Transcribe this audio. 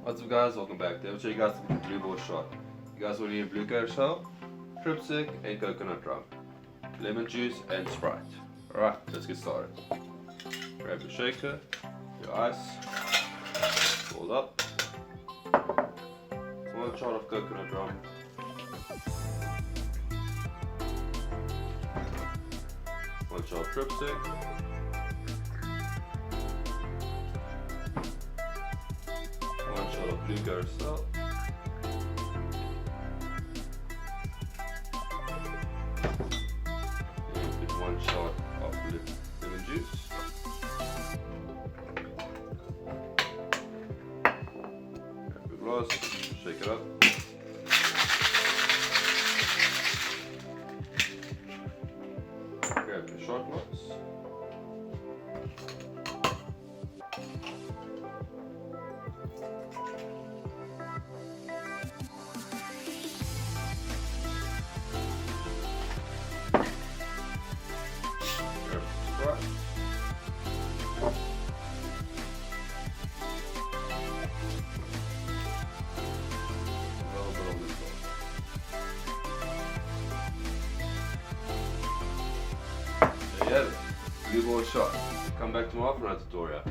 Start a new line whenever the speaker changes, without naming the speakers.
What's up guys, welcome back. Today I'll show you guys the blue ball shot. You guys will need a blueberry shell, tripstick and coconut rum, lemon juice and Sprite. Alright, let's get started. Grab your shaker, your ice, fold up, 1 shot of coconut rum, 1 shot of tripstick, 1 shot of blueberry shell, and 1 shot of lemon juice. Grab your glass, shake it up. Grab your shot glass. Grab some Sprite. A little bit on this one. There you have it. Blue ball shot. Come back tomorrow for another tutorial.